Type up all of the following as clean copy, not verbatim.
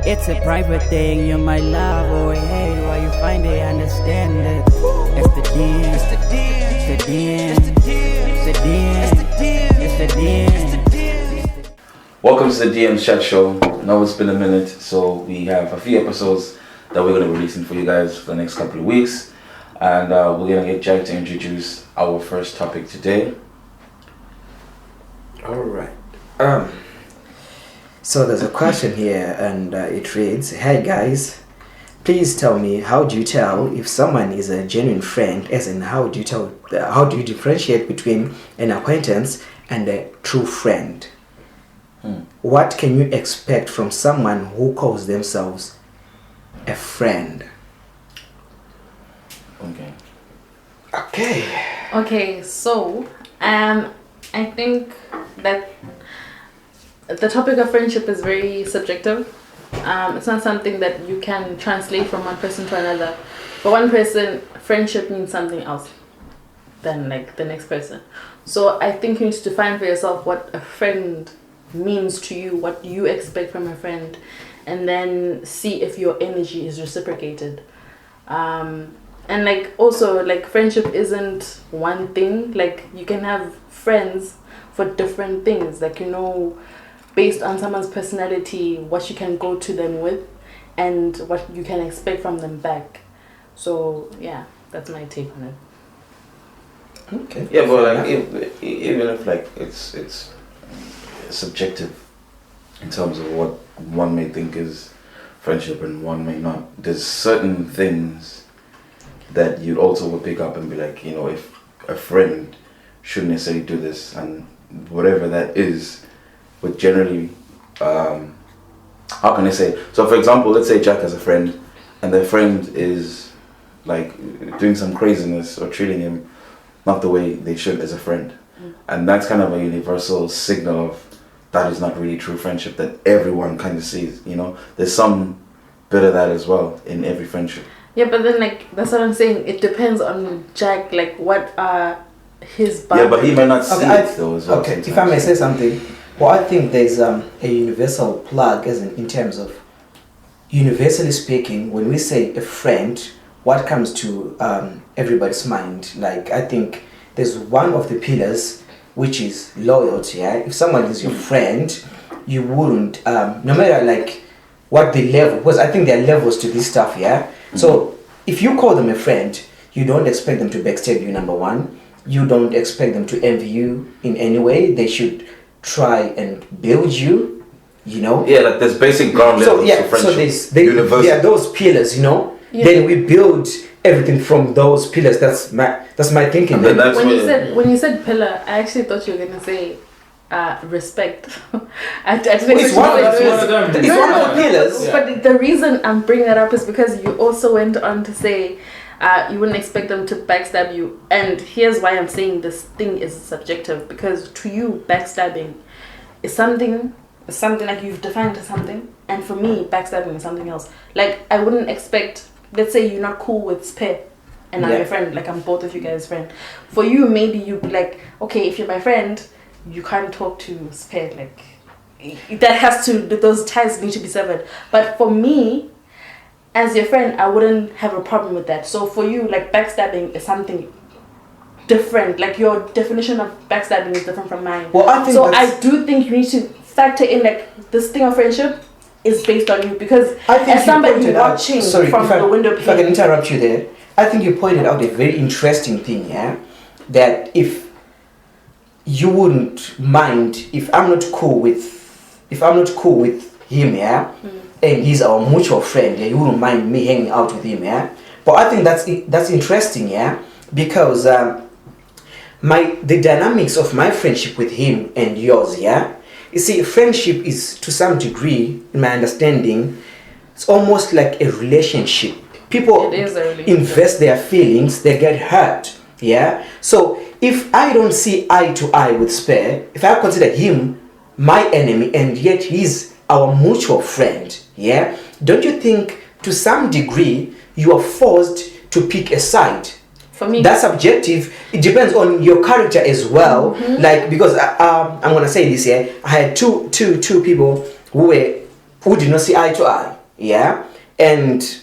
It's a private thing, you might love or hate, while you find it, understand it. It's the den, it's the den, it's the den, it's the den, it's the den. Welcome to the DM's Chat Show. I know it's been a minute, so we have a few episodes that we're going to be releasing for you guys for the next couple of weeks. And we're going to get Jack to introduce our first topic today. Alright. So there's a question here, and it reads, "Hey guys, please tell me, how do you tell if someone is a genuine friend? As in, how do you differentiate between an acquaintance and a true friend? What can you expect from someone who calls themselves a friend?" Okay, so I think that the topic of friendship is very subjective. It's not something that you can translate from one person to another. For one person, friendship means something else than like the next person. So I think you need to define for yourself what a friend means to you, what you expect from a friend, and then see if your energy is reciprocated. And like also, like, friendship isn't one thing. Like, you can have friends for different things, like, you know, based on someone's personality, what you can go to them with and what you can expect from them back. So yeah, that's my take on it. Okay. Yeah, but like even if like it's subjective in terms of what one may think is friendship and one may not. There's certain things that you also will pick up and be like, you know, if a friend shouldn't necessarily do this, and whatever that is. But generally, how can I say? So for example, let's say Jack has a friend, and their friend is like doing some craziness or treating him not the way they should as a friend. And that's kind of a universal signal of that is not really true friendship that everyone kind of sees, you know. There's some bit of that as well in every friendship. Yeah, but then like, that's what I'm saying. It depends on Jack, like what are his boundaries. Yeah, but he might not see it though as well. Okay, if I may say something. Well, I think there's a universal plug, as in terms of, universally speaking, when we say a friend, what comes to everybody's mind? Like, I think there's one of the pillars, which is loyalty. Yeah? If someone is your friend, you wouldn't, no matter like what the level, because I think there are levels to this stuff, yeah? So if you call them a friend, you don't expect them to backstab you, number one. You don't expect them to envy you in any way. They should try and build you, you know. Yeah, like there's basic ground levels of friendship. So there are those pillars, you know. Yeah. Then we build everything from those pillars. That's my thinking. When you said pillar, I actually thought you were gonna say respect. It's one of the pillars. Yeah. But the reason I'm bringing that up is because you also went on to say you wouldn't expect them to backstab you, and here's why I'm saying this thing is subjective, because to you backstabbing is something like you've defined as something, and for me backstabbing is something else. Like, I wouldn't expect, let's say you're not cool with Spare and I'm your friend, like I'm both of you guys' friend. For you, maybe you'd be like, okay, if you're my friend, you can't talk to Spare, like those ties need to be severed. But for me, as your friend, I wouldn't have a problem with that. So for you, like, backstabbing is something different. Like, your definition of backstabbing is different from mine. Well, I do think you need to factor in, like, this thing of friendship is based on you, because as somebody watching from the window pane. If I can interrupt you there, I think you pointed out a very interesting thing, yeah? That if you wouldn't mind if I'm not cool with him, yeah? And he's our mutual friend, yeah, you wouldn't mind me hanging out with him, yeah. But I think that's interesting, yeah, because the dynamics of my friendship with him and yours, yeah. You see, friendship is, to some degree, in my understanding, it's almost like a relationship. People invest their feelings, they get hurt, yeah. So if I don't see eye to eye with Spare, if I consider him my enemy and yet he's our mutual friend, yeah, don't you think to some degree you are forced to pick a side? For me, that's subjective. It depends on your character as well. Like, because I'm gonna say this here, I had two people who did not see eye to eye. yeah, and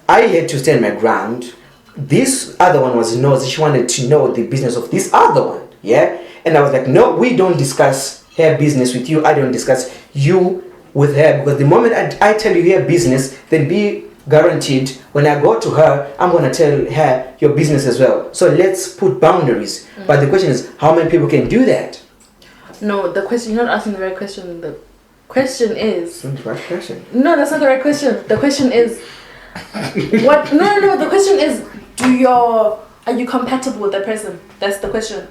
I had to stand my ground. This other one was nosy. She wanted to know the business of this other one, yeah, and I was like, no, we don't discuss her business with you. I don't discuss you with her, because the moment I tell you her business, then be guaranteed when I go to her, I'm going to tell her your business as well. So let's put boundaries. But the question is, how many people can do that? No, the question, you're not asking the right question. The question is... That's the right question. No, that's not the right question. The question is... what? No, the question is, are you compatible with the person? That's the question.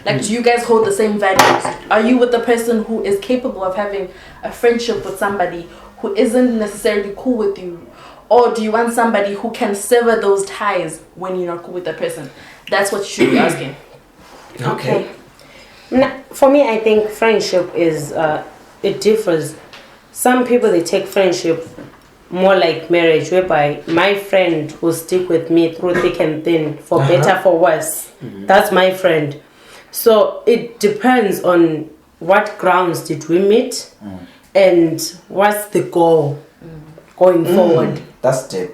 Like, do you guys hold the same values? Are you with the person who is capable of having a friendship with somebody who isn't necessarily cool with you? Or do you want somebody who can sever those ties when you're not cool with that person? That's what you should be asking. Okay. For me, I think friendship is, it differs. Some people, they take friendship more like marriage, whereby my friend will stick with me through thick and thin, for better, for worse. That's my friend. So it depends on what grounds did we meet and what's the goal going forward. That's deep.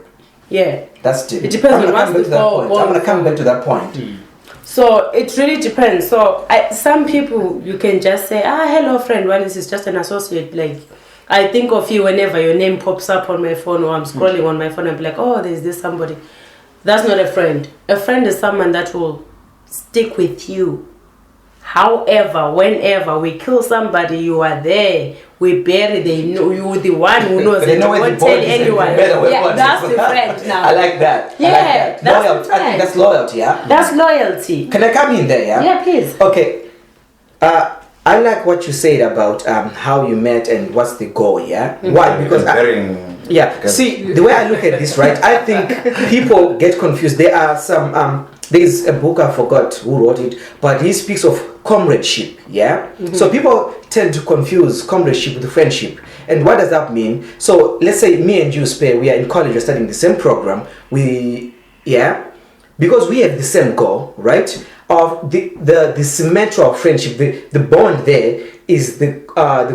Yeah. That's deep. It depends on what's the goal. I'm going to come back to that point. So it really depends. So some people, you can just say, hello friend, well, this is just an associate. Like, I think of you whenever your name pops up on my phone, or I'm scrolling on my phone and be like, oh, there's this somebody. That's not a friend. A friend is someone that will stick with you. However, whenever we kill somebody, you are there. We bury, they know you, the one who knows. They know won't where the tell body is. anyone. Yeah, that's the friend now. I like that. Yeah, I like that. that's Loyalty. the I think that's loyalty, yeah? That's loyalty. Can I come in there, yeah? Yeah, please. Okay. I like what you said about how you met and what's the goal, yeah? Why? Because see, the way I look at this, right, I think people get confused. There are some there's a book, I forgot who wrote it, but he speaks of comradeship, yeah? So people tend to confuse comradeship with friendship. And what does that mean? So let's say me and you, Spare, we are in college, we're studying the same program. Because we have the same goal, right? Of the cement of friendship, the bond there is the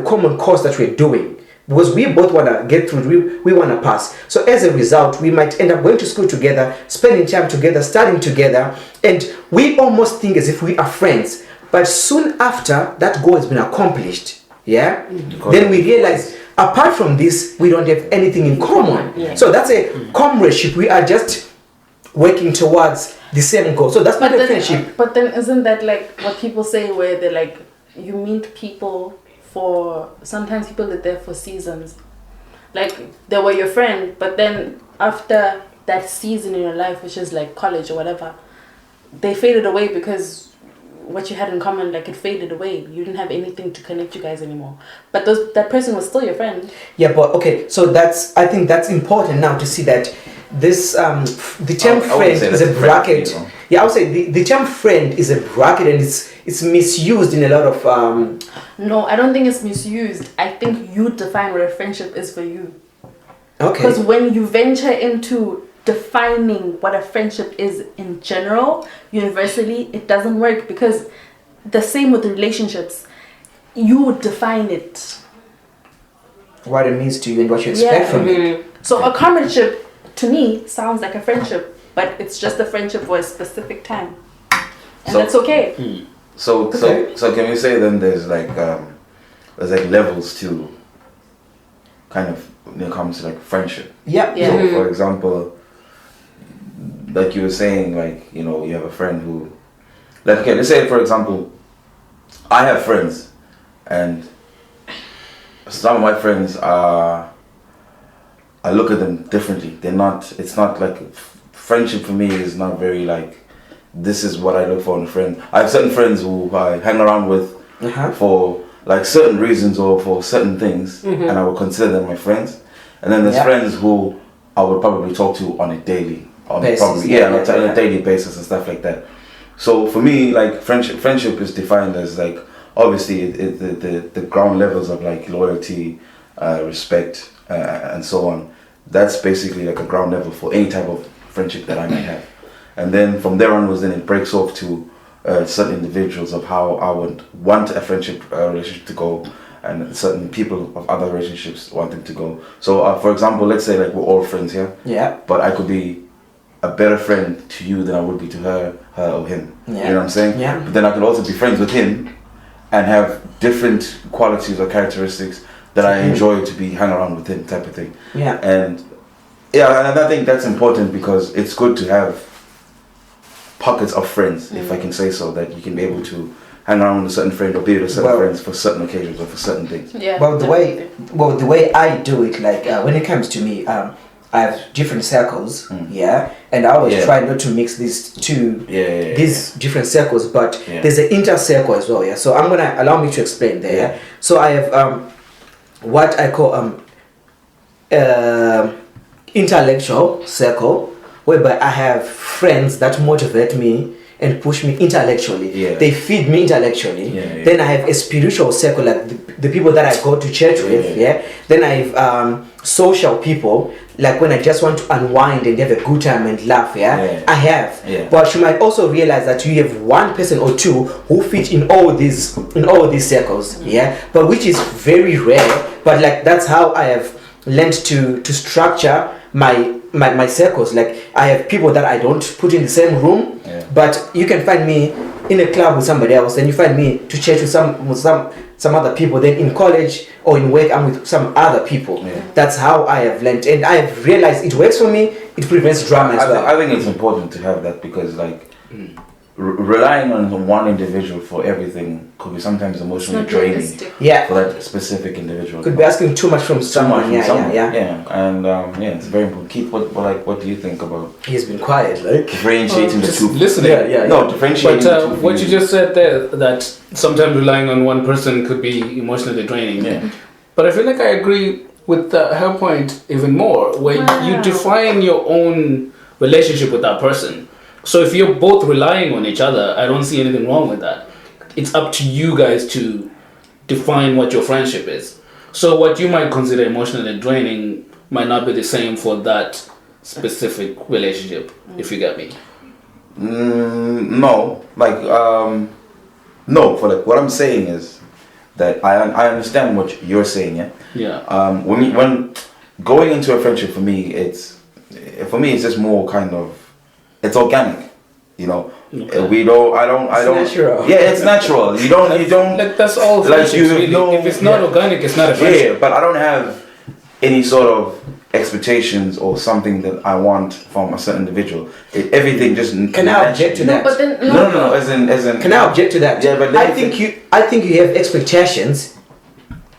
common cause that we're doing. Because we both want to get through, we want to pass. So as a result, we might end up going to school together, spending time together, studying together, and we almost think as if we are friends. But soon after that goal has been accomplished, then we realize, apart from this, we don't have anything in common. Yeah. So that's a comradeship. We are just working towards the same goal. So that's not a friendship. But then isn't that like what people say, where they're like, you meet people sometimes people are there for seasons. Like, they were your friend, but then after that season in your life, which is like college or whatever, they faded away because what you had in common, like, it faded away. You didn't have anything to connect you guys anymore. But that person was still your friend. Yeah, but okay, so I think that's important now to see that this the term friend is a bracket. Yeah, I would say the term friend is a bracket, and it's misused in a lot of No, I don't think it's misused. I think you define what a friendship is for you. Okay. Because when you venture into defining what a friendship is in general, universally, it doesn't work, because the same with relationships. You define it. What it means to you and what you expect from it. So a comradeship, to me, sounds like a friendship, but it's just a friendship for a specific time. And that's okay. So can we say then there's like levels to kind of when it comes to like friendship? Yeah. So for example, like you were saying, like, you know, you have a friend who, like, okay, let's say for example, I have friends, and some of my friends I look at them differently. It's not like, friendship for me is not very like, this is what I look for in a friend. I have certain friends who I hang around with for like certain reasons or for certain things, and I would consider them my friends. And then there's friends who I would probably talk to on a daily basis, on a daily basis and stuff like that. So for me, like, friendship is defined as like, obviously the ground levels of like loyalty, respect, and so on. That's basically like a ground level for any type of friendship that I might have. And then from there onwards, then it breaks off to certain individuals of how I would want a friendship relationship to go, and certain people of other relationships wanting to go. So, for example, let's say like we're all friends here. Yeah. But I could be a better friend to you than I would be to her or him. Yeah. You know what I'm saying? Yeah. But then I could also be friends with him and have different qualities or characteristics that I enjoy to be hang around with him, type of thing. Yeah. And yeah, and I think that's important because it's good to have pockets of friends, if I can say so, that you can be able to hang around with a certain friend or be with a certain friends for certain occasions or for certain things. Yeah. Well, the way I do it, like when it comes to me, I have different circles, yeah, and I always try not to mix these these different circles, but there's an inter circle as well, yeah. So I'm gonna allow me to explain there. Yeah? So I have what I call intellectual circle, whereby I have friends that motivate me and push me intellectually. Yeah. They feed me intellectually. Yeah. Then I have a spiritual circle, like the people that I go to church with. Yeah. Then I have social people, like when I just want to unwind and have a good time and laugh. Yeah. I have. Yeah. But you might also realize that you have one person or two who fit in all these circles. Yeah. But which is very rare. But like that's how I have learned to structure my circles. Like I have people that I don't put in the same room, but you can find me in a club with somebody else, then you find me to church with some other people, then in college or in work I'm with some other people. That's how I have learned, and I have realized it works for me. It prevents drama as well. I think it's important to have that because like relying on one individual for everything could be sometimes emotionally draining. Yeah. For that specific individual. Could be asking too much from someone. Yeah. And it's very important. Keith, what do you think about? He's been quiet, like differentiating the two. Listening. No, differentiating. But what you just said there, that sometimes relying on one person could be emotionally draining. Yeah. But I feel like I agree with her point even more, where you define your own relationship with that person. So if you're both relying on each other, I don't see anything wrong with that. It's up to you guys to define what your friendship is. So what you might consider emotionally draining might not be the same for that specific relationship, if you get me. No. No, for what I'm saying is that I understand what you're saying, yeah? Yeah. When going into a friendship for me it's just more kind of, it's organic, you know. Okay. I don't. Natural. Yeah, it's natural. You don't. Like that's all. Like you really. know, if it's not organic, it's not a friendship. Yeah, but I don't have any sort of expectations or something that I want from a certain individual. Everything just. Can I object to that? No, but then No. As in. Can I object to that? Yeah, but I think you have expectations.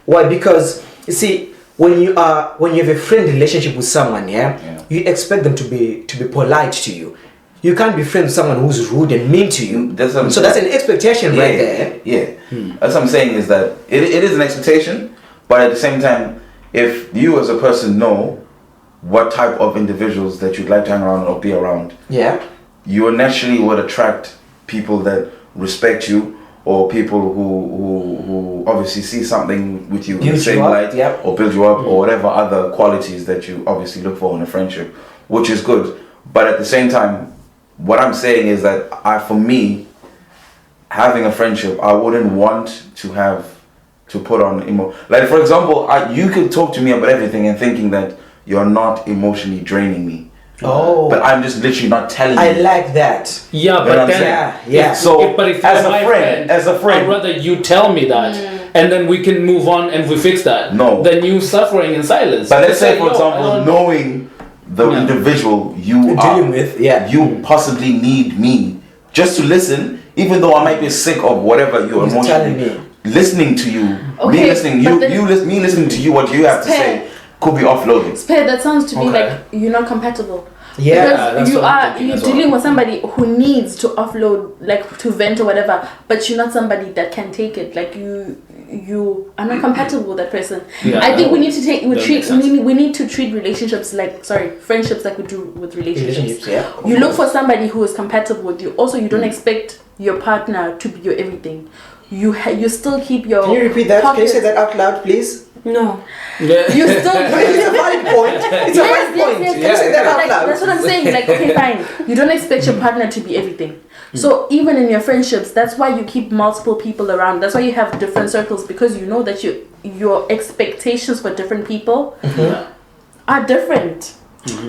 Why? Because you see, when you have a friend relationship with someone, you expect them to be polite to you. You can't be friends with someone who's rude and mean to you. That's an expectation right there. Yeah. That's what I'm saying is that it is an expectation, but at the same time, if you as a person know what type of individuals that you'd like to hang around or be around, you naturally would attract people that respect you or people who obviously see something with you in the same light or build you up or whatever other qualities that you obviously look for in a friendship, which is good. But at the same time, what I'm saying is that for me, having a friendship, I wouldn't want to put on like for example, you could talk to me about everything and thinking that you're not emotionally draining me. Oh. But I'm just literally not telling you. I like that. Yeah, but then So if as a friend, I'd rather you tell me that and then we can move on and we fix that. No. Than you suffering in silence. But let's say for example, knowing the individual you are dealing with, you possibly need me just to listen, even though I might be sick of whatever you're emotionally listening to you. Okay, me listening to you, what you have to say could be offloading. Spare, that sounds to me like you're not compatible. Yeah, because you're dealing with somebody who needs to offload, like to vent or whatever, but you're not somebody that can take it. Like you are not compatible with that person. I think we need to treat relationships friendships like we do with relationships. You look for somebody who is compatible with you. Also, you don't expect your partner to be your everything. you still keep your. Can you repeat that? Can you pockets- say that out loud, please? No. Yeah. You still. It's a valid point. It's a valid point. Can you say that out Like, loud? that's what I'm saying. Like, okay, fine. You don't expect your partner to be everything. So even in your friendships, that's why you keep multiple people around. That's why you have different circles, because you know that your expectations for different people are different.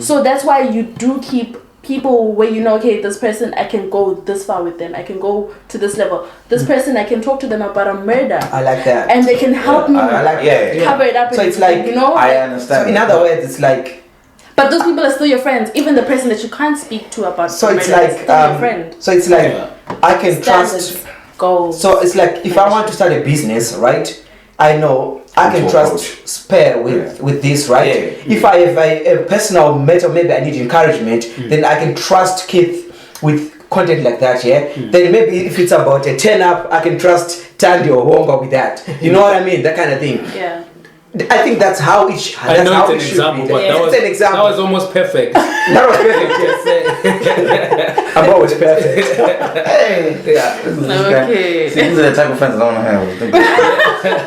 So that's why you do keep people where you know, okay, this person, I can go this far with them. I can go to this level. This person, I can talk to them about a murder. I like that. And they can help me I like that. cover it up. So and it's like, you know. I understand. So in other words, it's like. But those people are still your friends. Even the person that you can't speak to about So the it's murder is like. still your friend. So it's like I can Standards, trust. goals. So it's like if I want to start a business, right? I know I can Which trust approach? Spare with this, right? Yeah. If I have a personal matter, maybe I need encouragement, then I can trust Keith with content like that, yeah? Then maybe if it's about a turn up, I can trust Tandy or Wonga with that. You know what I mean? That kind of thing. Yeah. I think that's how it should I know it's an example, but that was, an example. that was almost perfect. That was perfect. I'm always perfect. Hey. Yeah. Okay. See, these are the type of friends I don't have.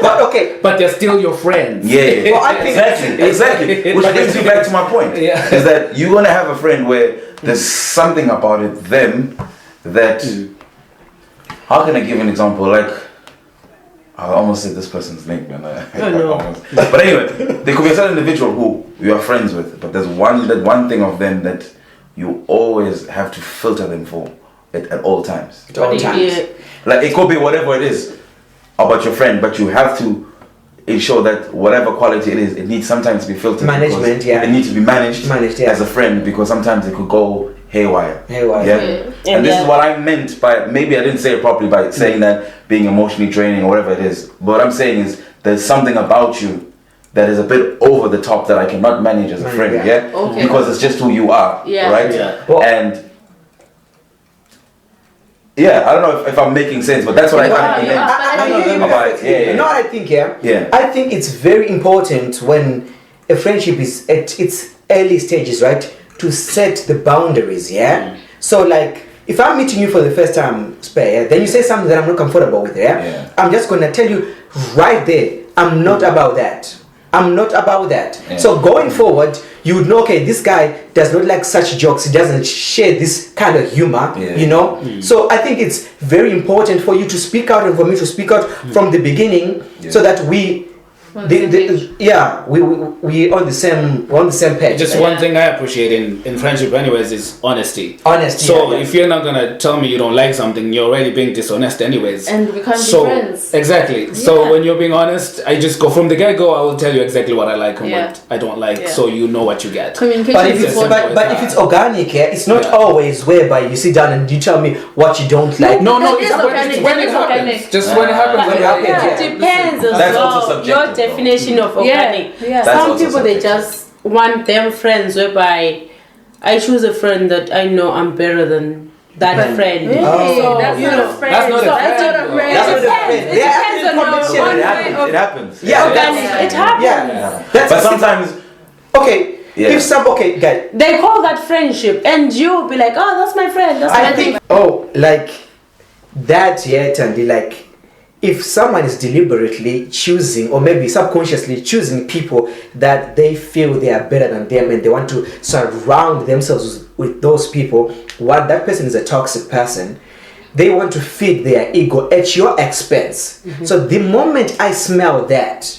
But okay. But they're still your friends. Yeah. Well, I think Exactly. Which brings you back to my point. Yeah. Is that you're gonna have a friend where there's something about it, them, that. How can I give an example? Like, I almost said this person's name, and but anyway, there could be a certain individual who you are friends with, but there's one thing of them that you always have to filter them for at all times. at all times. Like, it could be whatever it is about your friend, but you have to ensure that whatever quality it is, it needs sometimes to be filtered. Management, because yeah. It needs to be managed Yeah. as a friend, because sometimes it could go haywire. Haywire. Yeah. And this is what I meant by, maybe I didn't say it properly by saying that being emotionally draining or whatever it is. But what I'm saying is there's something about you that is a bit over the top that I cannot manage as a friend, yeah? Okay. Because it's just who you are, Yeah. right? Yeah. Well, And yeah, I don't know if I'm making sense, but that's what I You kind are, of you are. I hear you. about it. Yeah, You know what I think, yeah? Yeah. I think it's very important when a friendship is at its early stages, right? To set the boundaries, yeah? So like, if I'm meeting you for the first time, Spare, then you say something that I'm not comfortable with, Yeah. I'm just gonna tell you right there, I'm not about that. I'm not about that. Yeah. So going forward, you would know, okay, this guy does not like such jokes. He doesn't share this kind of humor, Yeah. you know? So I think it's very important for you to speak out and for me to speak out from the beginning, so that we we on the same page. Just one thing I appreciate in friendship anyways is honesty. Honesty. So if you're not gonna tell me you don't like something, you're already being dishonest anyways. And we can't So be friends. exactly. So Yeah. when you're being honest, I just go from the get-go, I will tell you exactly what I like and Yeah. what I don't like, Yeah. so you know what you get. Communication But if is it's important. but if it's organic, it's not Yeah. always whereby you sit down and you tell me what you don't like. No, That it's is organic, when that it is happens. organic. Just when it happens. When it happens, Yeah, yeah. it depends as That's also well. subjective, Your though. definition of organic. Yeah. That's Some also people they subjective. just want them friends whereby I choose a friend that I know I'm better than that friend. Hey, Oh. that's You not know, a friend. that's not a That's friend, not a though. friend. That's not a depends. friend. It Yeah, depends on your competition. one It way happens. of It happens. Yeah, organic. It happens. Yeah. That's But sometimes, okay. Yeah. If some guy, They call that friendship, and you'll be like, "Oh, that's my friend." That's I my think friend. like that, yeah, Tandy, like if someone is deliberately choosing or maybe subconsciously choosing people that they feel they are better than them and they want to surround themselves with those people, what that person is a toxic person. They want to feed their ego at your expense. So the moment I smell that,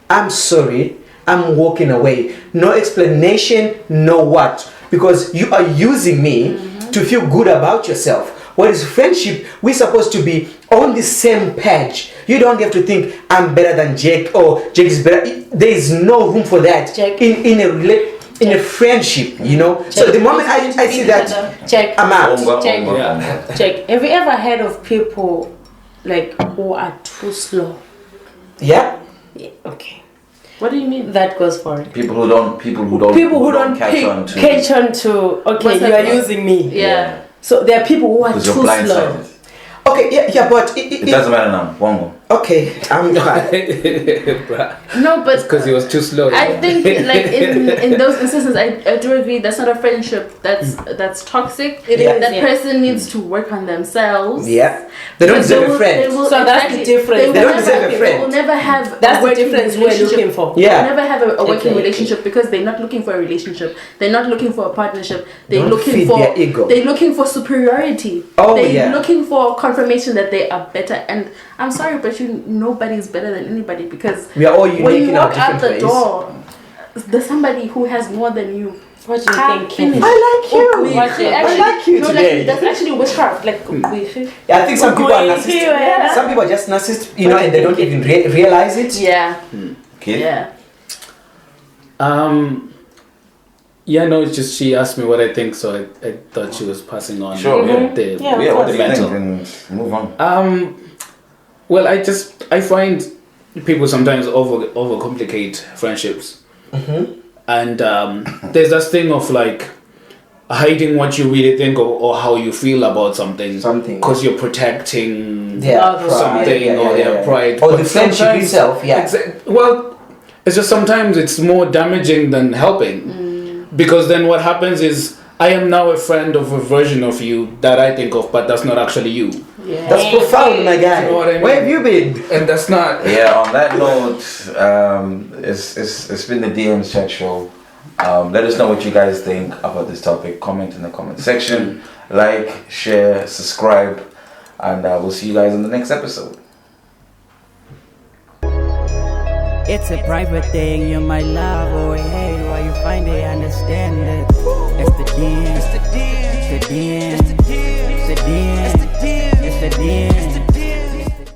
I'm sorry, I'm walking away. No explanation, no what. Because you are using me to feel good about yourself. Whereas friendship, we're supposed to be on the same page. You don't have to think I'm better than Jake or Jake is better. There is no room for that Jake. in a friendship, you know. So the moment I see that, Check. I'm out. Check. Yeah. Check. Have you ever heard of people like who are too slow? Yeah. Yeah, okay. What do you mean? That goes for it. people who don't People who don't catch on to. catch on to. Okay, What's you that are about? using me. Yeah. So there are people who are Because too you're slow. blindsided. Okay, yeah, but It doesn't matter now. Wongo. Okay, I'm fine. No, but because he was too slow. I think like in those instances, I do agree that's not a friendship that's toxic. That person needs to work on themselves. Yeah, they don't deserve a friend. So that's the difference. They don't deserve a friend. They will never have. That's the difference we're looking for. Yeah. They'll never have a working relationship because they're not looking for a relationship. They're not looking for a partnership. They're Don't looking feed for their ego. They're looking for superiority. Oh, they're yeah. looking for confirmation that they are better. And I'm sorry, but nobody's better than anybody because We are all unique when you in our walk out different the ways. door, there's somebody who has more than you. What do you think? Finished. I like you. I like you today. That's actually witchcraft. Like, Yeah, I think some people are narcissistic. Some people are just narcissists, and they don't even realize it. yeah, Okay. yeah. Yeah, no, it's just she asked me what I think, so I thought she was passing on. Sure, yeah. The, Yeah, what do you battle. think? And move on. Well, I find people sometimes overcomplicate friendships, and there's this thing of like hiding what you really think or how you feel about something because you're protecting something or their pride or the friendship itself. Yeah. Well, it's just sometimes it's more damaging than helping because then what happens is I am now a friend of a version of you that I think of, but that's not actually you. Yeah. That's profound, my guy. You know what I mean? Where have you been? And that's not. Yeah, on that note, it's been the DM's Chat Show. Let us know what you guys think about this topic. Comment in the comment section. Like, share, subscribe, and we'll see you guys in the next episode. It's a private thing, you might love or hate. Why you find it, understand it. If